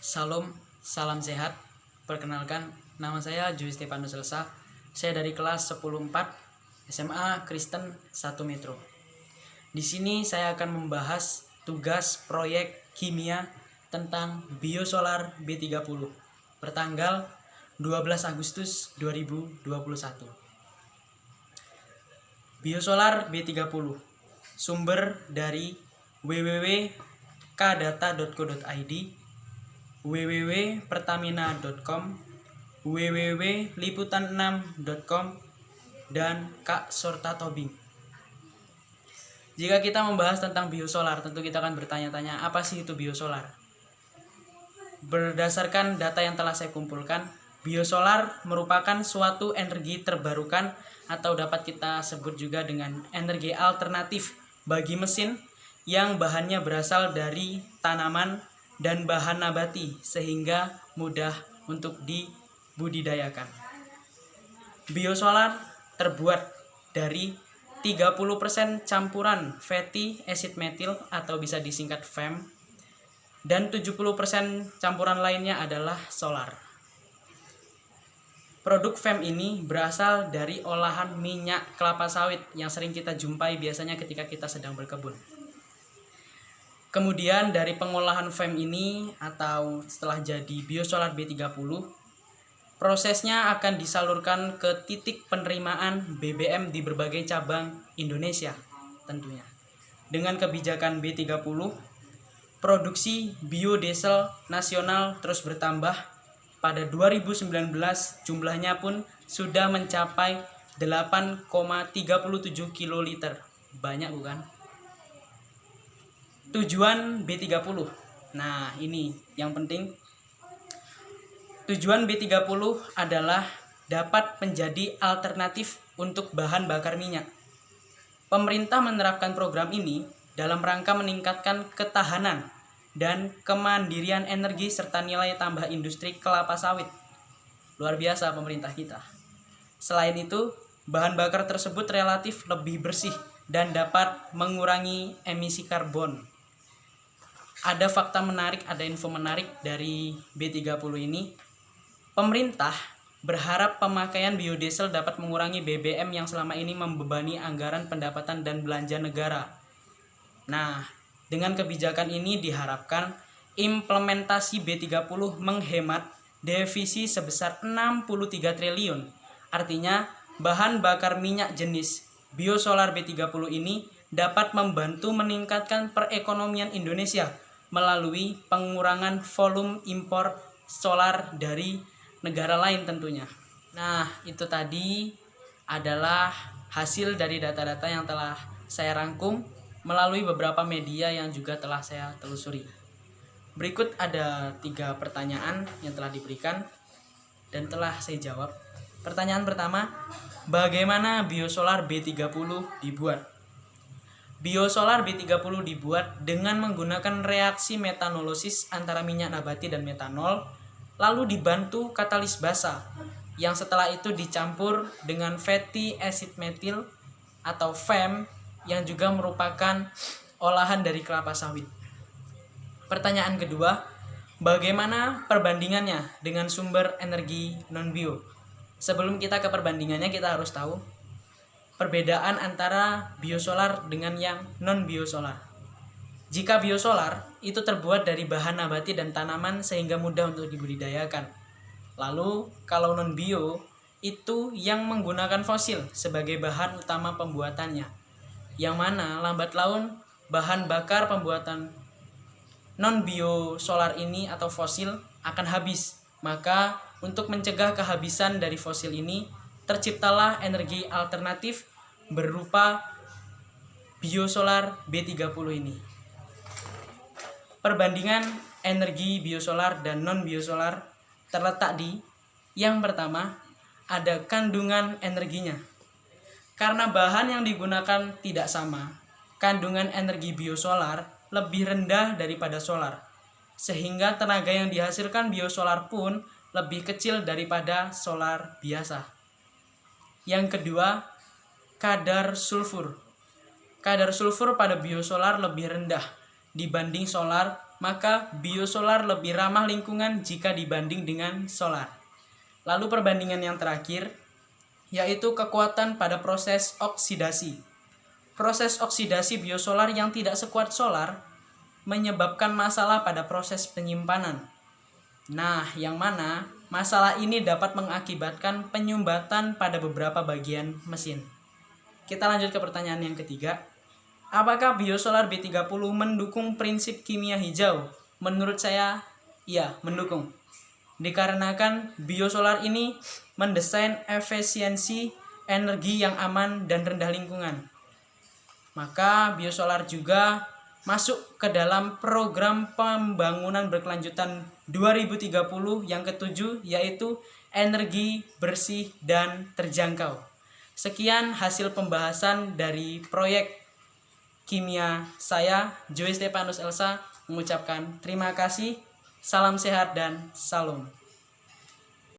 Salam, salam sehat. Perkenalkan, nama saya Joy Stefanus Elsa. Saya dari kelas 10-4 SMA Kristen 1 Metro. Di sini saya akan membahas tugas proyek kimia tentang biosolar B30 bertanggal 12 Agustus 2021. Biosolar B30 sumber dari www.kdata.co.id, www.pertamina.com, www.liputan6.com, dan Kak Sorta Tobing. Jika kita membahas tentang biosolar, tentu kita akan bertanya-tanya, apa sih itu biosolar? Berdasarkan data yang telah saya kumpulkan, biosolar merupakan suatu energi terbarukan atau dapat kita sebut juga dengan energi alternatif bagi mesin yang bahannya berasal dari tanaman dan bahan nabati sehingga mudah untuk dibudidayakan. Biosolar terbuat dari 30% campuran fatty acid methyl atau bisa disingkat FAM, dan 70% campuran lainnya adalah solar. Produk FAM ini berasal dari olahan minyak kelapa sawit yang sering kita jumpai biasanya ketika kita sedang berkebun. Kemudian dari pengolahan FAM ini atau setelah jadi biosolar B30, prosesnya akan disalurkan ke titik penerimaan BBM di berbagai cabang Indonesia tentunya. Dengan kebijakan B30, produksi biodiesel nasional terus bertambah. Pada 2019 jumlahnya pun sudah mencapai 8,37 kiloliter. Banyak bukan? Tujuan B30. Nah, ini yang penting. Tujuan B30 adalah dapat menjadi alternatif untuk bahan bakar minyak. Pemerintah menerapkan program ini dalam rangka meningkatkan ketahanan dan kemandirian energi serta nilai tambah industri kelapa sawit. Luar biasa pemerintah kita. Selain itu, bahan bakar tersebut relatif lebih bersih dan dapat mengurangi emisi karbon. Ada fakta menarik, ada info menarik dari B30 ini. Pemerintah berharap pemakaian biodiesel dapat mengurangi BBM yang selama ini membebani anggaran pendapatan dan belanja negara. Nah, dengan kebijakan ini diharapkan implementasi B30 menghemat devisi sebesar 63 triliun. Artinya, bahan bakar minyak jenis biosolar B30 ini dapat membantu meningkatkan perekonomian Indonesia melalui pengurangan volume impor solar dari negara lain tentunya. Nah, itu tadi adalah hasil dari data-data yang telah saya rangkum melalui beberapa media yang juga telah saya telusuri. Berikut ada 3 pertanyaan yang telah diberikan dan telah saya jawab. Pertanyaan pertama, bagaimana biosolar B30 dibuat? Biosolar B30 dibuat dengan menggunakan reaksi metanolosis antara minyak nabati dan metanol, lalu dibantu katalis basa, yang setelah itu dicampur dengan fatty acid methyl atau FAM, yang juga merupakan olahan dari kelapa sawit. Pertanyaan kedua, bagaimana perbandingannya dengan sumber energi non-bio? Sebelum kita ke perbandingannya, kita harus tahu perbedaan antara biosolar dengan yang non-biosolar. Jika biosolar itu terbuat dari bahan nabati dan tanaman sehingga mudah untuk dibudidayakan. Lalu kalau non-bio itu yang menggunakan fosil sebagai bahan utama pembuatannya, yang mana lambat laun bahan bakar pembuatan non-biosolar ini atau fosil akan habis. Maka untuk mencegah kehabisan dari fosil ini, terciptalah energi alternatif berupa biosolar B30 ini. Perbandingan energi biosolar dan non-biosolar terletak di yang pertama, ada kandungan energinya. Karena bahan yang digunakan tidak sama, kandungan energi biosolar lebih rendah daripada solar, sehingga tenaga yang dihasilkan biosolar pun lebih kecil daripada solar biasa. Yang kedua, kadar sulfur. Kadar sulfur pada biosolar lebih rendah dibanding solar maka biosolar lebih ramah lingkungan jika dibanding dengan solar. Lalu perbandingan yang terakhir, yaitu kekuatan pada proses oksidasi. Proses oksidasi biosolar yang tidak sekuat solar menyebabkan masalah pada proses penyimpanan. Nah, yang mana masalah ini dapat mengakibatkan penyumbatan pada beberapa bagian mesin. Kita lanjut ke pertanyaan yang ketiga. Apakah biosolar B30 mendukung prinsip kimia hijau? Menurut saya, iya, mendukung. Dikarenakan biosolar ini mendesain efisiensi energi yang aman dan rendah lingkungan. Maka biosolar juga masuk ke dalam program pembangunan berkelanjutan 2030 yang ketujuh, yaitu energi bersih dan terjangkau. Sekian hasil pembahasan dari proyek kimia saya, Joy Stepanus Elsa, mengucapkan terima kasih, salam sehat dan salam.